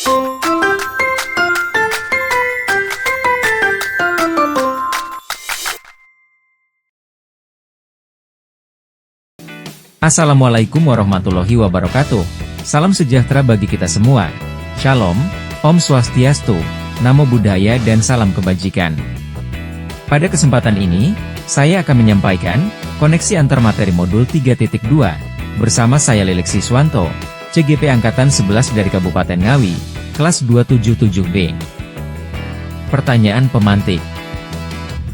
Assalamualaikum warahmatullahi wabarakatuh. Salam sejahtera bagi kita semua. Shalom, Om Swastiastu, Namo Buddhaya dan salam kebajikan. Pada kesempatan ini, saya akan menyampaikan koneksi antar materi modul 3.2 bersama saya Lilik Siswanto, CGP Angkatan 11 dari Kabupaten Ngawi, kelas 277B. Pertanyaan pemantik.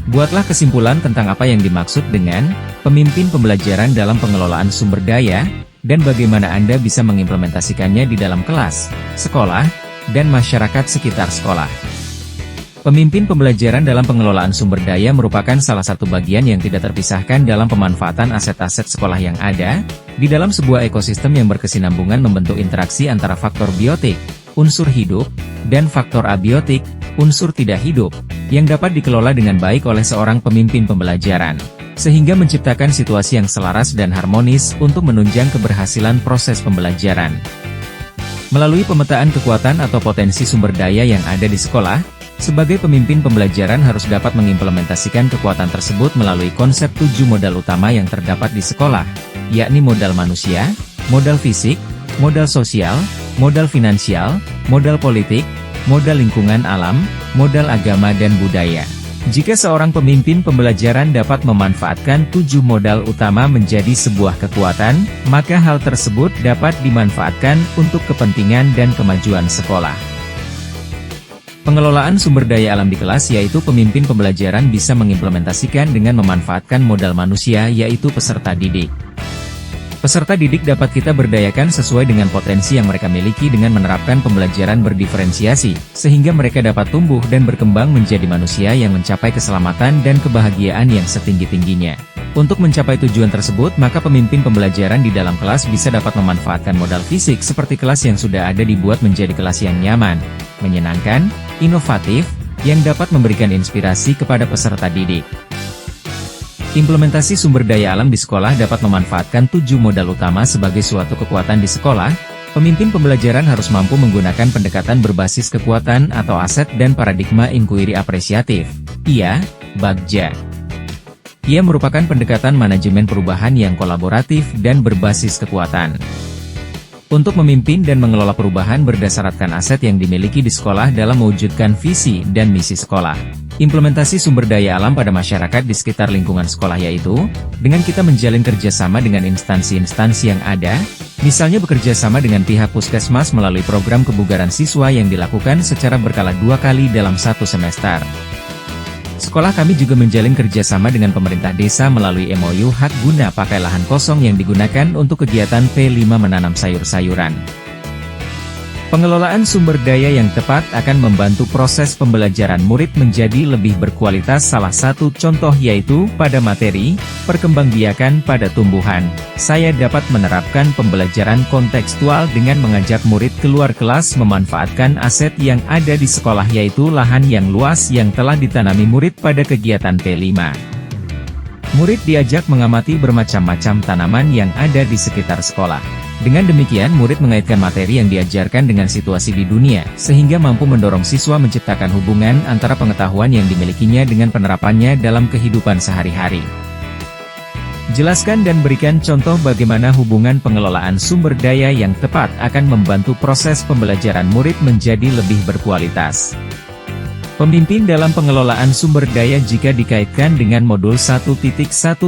Buatlah kesimpulan tentang apa yang dimaksud dengan pemimpin pembelajaran dalam pengelolaan sumber daya, dan bagaimana Anda bisa mengimplementasikannya di dalam kelas, sekolah, dan masyarakat sekitar sekolah. Pemimpin pembelajaran dalam pengelolaan sumber daya merupakan salah satu bagian yang tidak terpisahkan dalam pemanfaatan aset-aset sekolah yang ada, di dalam sebuah ekosistem yang berkesinambungan membentuk interaksi antara faktor biotik, unsur hidup, dan faktor abiotik, unsur tidak hidup, yang dapat dikelola dengan baik oleh seorang pemimpin pembelajaran, sehingga menciptakan situasi yang selaras dan harmonis untuk menunjang keberhasilan proses pembelajaran. Melalui pemetaan kekuatan atau potensi sumber daya yang ada di sekolah, sebagai pemimpin pembelajaran harus dapat mengimplementasikan kekuatan tersebut melalui konsep 7 modal utama yang terdapat di sekolah, yakni modal manusia, modal fisik, modal sosial, modal finansial, modal politik, modal lingkungan alam, modal agama dan budaya. Jika seorang pemimpin pembelajaran dapat memanfaatkan 7 modal utama menjadi sebuah kekuatan, maka hal tersebut dapat dimanfaatkan untuk kepentingan dan kemajuan sekolah. Pengelolaan sumber daya alam di kelas yaitu pemimpin pembelajaran bisa mengimplementasikan dengan memanfaatkan modal manusia yaitu peserta didik. Peserta didik dapat kita berdayakan sesuai dengan potensi yang mereka miliki dengan menerapkan pembelajaran berdiferensiasi, sehingga mereka dapat tumbuh dan berkembang menjadi manusia yang mencapai keselamatan dan kebahagiaan yang setinggi-tingginya. Untuk mencapai tujuan tersebut, maka pemimpin pembelajaran di dalam kelas bisa dapat memanfaatkan modal fisik seperti kelas yang sudah ada dibuat menjadi kelas yang nyaman, menyenangkan, inovatif, yang dapat memberikan inspirasi kepada peserta didik. Implementasi sumber daya alam di sekolah dapat memanfaatkan 7 modal utama sebagai suatu kekuatan di sekolah. Pemimpin pembelajaran harus mampu menggunakan pendekatan berbasis kekuatan atau aset dan paradigma inquiry apresiatif, IA, Bagja. Ia merupakan pendekatan manajemen perubahan yang kolaboratif dan berbasis kekuatan. Untuk memimpin dan mengelola perubahan berdasarkan aset yang dimiliki di sekolah dalam mewujudkan visi dan misi sekolah. Implementasi sumber daya alam pada masyarakat di sekitar lingkungan sekolah yaitu, dengan kita menjalin kerjasama dengan instansi-instansi yang ada, misalnya bekerja sama dengan pihak puskesmas melalui program kebugaran siswa yang dilakukan secara berkala 2 kali dalam 1 semester. Sekolah kami juga menjalin kerjasama dengan pemerintah desa melalui MOU hak guna pakai lahan kosong yang digunakan untuk kegiatan P5 menanam sayur-sayuran. Pengelolaan sumber daya yang tepat akan membantu proses pembelajaran murid menjadi lebih berkualitas. Salah satu contoh yaitu pada materi perkembangbiakan pada tumbuhan. Saya dapat menerapkan pembelajaran kontekstual dengan mengajak murid keluar kelas memanfaatkan aset yang ada di sekolah yaitu lahan yang luas yang telah ditanami murid pada kegiatan P5. Murid diajak mengamati bermacam-macam tanaman yang ada di sekitar sekolah. Dengan demikian murid mengaitkan materi yang diajarkan dengan situasi di dunia, sehingga mampu mendorong siswa menciptakan hubungan antara pengetahuan yang dimilikinya dengan penerapannya dalam kehidupan sehari-hari. Jelaskan dan berikan contoh bagaimana hubungan pengelolaan sumber daya yang tepat akan membantu proses pembelajaran murid menjadi lebih berkualitas. Pemimpin dalam pengelolaan sumber daya jika dikaitkan dengan modul 1.1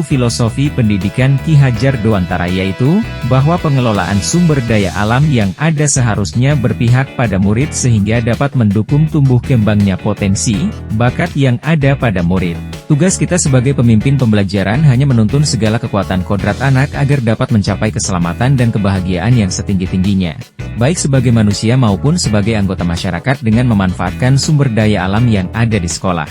Filosofi Pendidikan Ki Hajar Dewantara yaitu, bahwa pengelolaan sumber daya alam yang ada seharusnya berpihak pada murid sehingga dapat mendukung tumbuh kembangnya potensi, bakat yang ada pada murid. Tugas kita sebagai pemimpin pembelajaran hanya menuntun segala kekuatan kodrat anak agar dapat mencapai keselamatan dan kebahagiaan yang setinggi-tingginya, baik sebagai manusia maupun sebagai anggota masyarakat dengan memanfaatkan sumber daya alam yang ada di sekolah.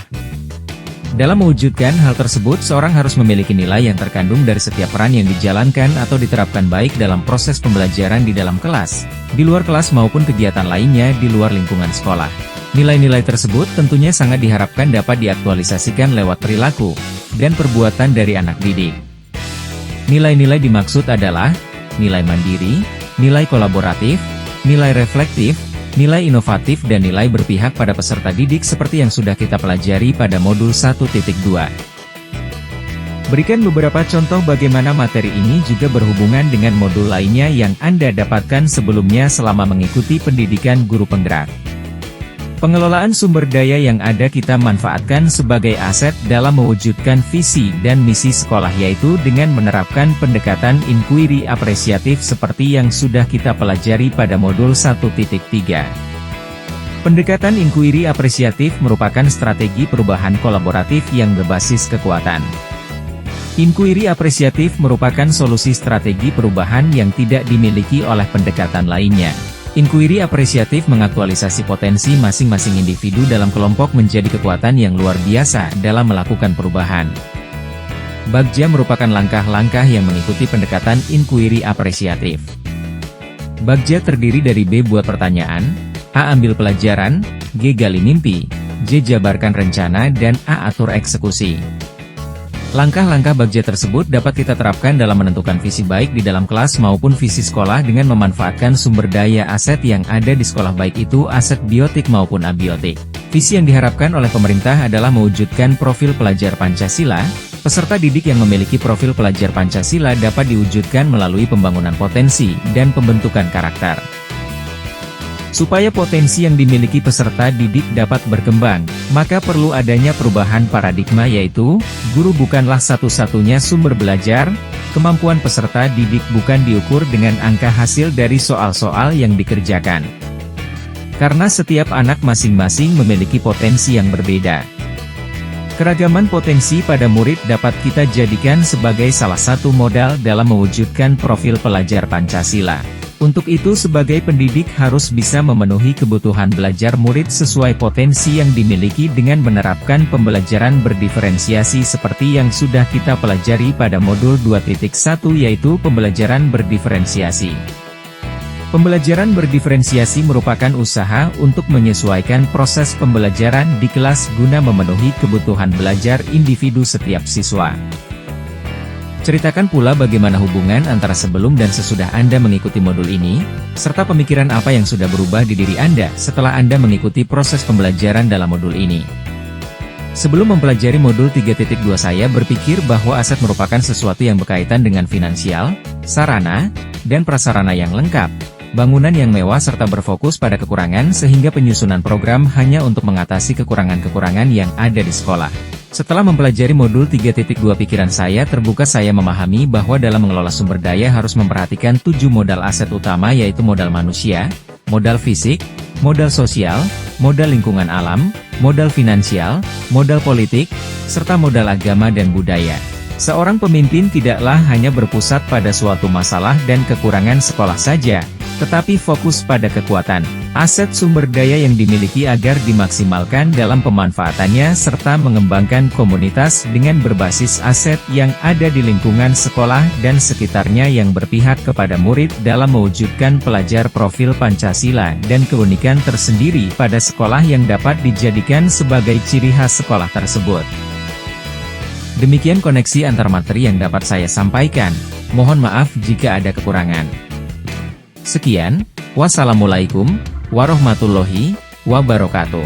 Dalam mewujudkan hal tersebut, seorang harus memiliki nilai yang terkandung dari setiap peran yang dijalankan atau diterapkan baik dalam proses pembelajaran di dalam kelas, di luar kelas maupun kegiatan lainnya di luar lingkungan sekolah. Nilai-nilai tersebut tentunya sangat diharapkan dapat diaktualisasikan lewat perilaku dan perbuatan dari anak didik. Nilai-nilai dimaksud adalah nilai mandiri, nilai kolaboratif, nilai reflektif, Nilai inovatif dan nilai berpihak pada peserta didik seperti yang sudah kita pelajari pada modul 1.2. Berikan beberapa contoh bagaimana materi ini juga berhubungan dengan modul lainnya yang Anda dapatkan sebelumnya selama mengikuti pendidikan guru penggerak. Pengelolaan sumber daya yang ada kita manfaatkan sebagai aset dalam mewujudkan visi dan misi sekolah, yaitu dengan menerapkan pendekatan inquiry apresiatif seperti yang sudah kita pelajari pada modul 1.3. Pendekatan inquiry apresiatif merupakan strategi perubahan kolaboratif yang berbasis kekuatan. Inquiry apresiatif merupakan solusi strategi perubahan yang tidak dimiliki oleh pendekatan lainnya. Inquiry apresiatif mengaktualisasi potensi masing-masing individu dalam kelompok menjadi kekuatan yang luar biasa dalam melakukan perubahan. Bagja merupakan langkah-langkah yang mengikuti pendekatan inquiry apresiatif. Bagja terdiri dari B. Buat pertanyaan, A. Ambil pelajaran, G. Gali mimpi, J. Jabarkan rencana, dan A. Atur eksekusi. Langkah-langkah Bagja tersebut dapat kita terapkan dalam menentukan visi baik di dalam kelas maupun visi sekolah dengan memanfaatkan sumber daya aset yang ada di sekolah, baik itu aset biotik maupun abiotik. Visi yang diharapkan oleh pemerintah adalah mewujudkan profil pelajar Pancasila. Peserta didik yang memiliki profil pelajar Pancasila dapat diwujudkan melalui pembangunan potensi dan pembentukan karakter. Supaya potensi yang dimiliki peserta didik dapat berkembang, maka perlu adanya perubahan paradigma, yaitu, guru bukanlah satu-satunya sumber belajar. Kemampuan peserta didik bukan diukur dengan angka hasil dari soal-soal yang dikerjakan. Karena setiap anak masing-masing memiliki potensi yang berbeda. Keragaman potensi pada murid dapat kita jadikan sebagai salah satu modal dalam mewujudkan profil pelajar Pancasila. Untuk itu sebagai pendidik harus bisa memenuhi kebutuhan belajar murid sesuai potensi yang dimiliki dengan menerapkan pembelajaran berdiferensiasi seperti yang sudah kita pelajari pada modul 2.1, yaitu pembelajaran berdiferensiasi. Pembelajaran berdiferensiasi merupakan usaha untuk menyesuaikan proses pembelajaran di kelas guna memenuhi kebutuhan belajar individu setiap siswa. Ceritakan pula bagaimana hubungan antara sebelum dan sesudah Anda mengikuti modul ini, serta pemikiran apa yang sudah berubah di diri Anda setelah Anda mengikuti proses pembelajaran dalam modul ini. Sebelum mempelajari modul 3.2, saya berpikir bahwa aset merupakan sesuatu yang berkaitan dengan finansial, sarana, dan prasarana yang lengkap, bangunan yang mewah serta berfokus pada kekurangan sehingga penyusunan program hanya untuk mengatasi kekurangan-kekurangan yang ada di sekolah. Setelah mempelajari modul 3.2, pikiran saya terbuka. Saya memahami bahwa dalam mengelola sumber daya harus memperhatikan 7 modal aset utama, yaitu modal manusia, modal fisik, modal sosial, modal lingkungan alam, modal finansial, modal politik, serta modal agama dan budaya. Seorang pemimpin tidaklah hanya berpusat pada suatu masalah dan kekurangan sekolah saja, tetapi fokus pada kekuatan, aset sumber daya yang dimiliki agar dimaksimalkan dalam pemanfaatannya serta mengembangkan komunitas dengan berbasis aset yang ada di lingkungan sekolah dan sekitarnya yang berpihak kepada murid dalam mewujudkan pelajar profil Pancasila dan keunikan tersendiri pada sekolah yang dapat dijadikan sebagai ciri khas sekolah tersebut. Demikian koneksi antar materi yang dapat saya sampaikan. Mohon maaf jika ada kekurangan. Sekian, wassalamualaikum warahmatullahi wabarakatuh.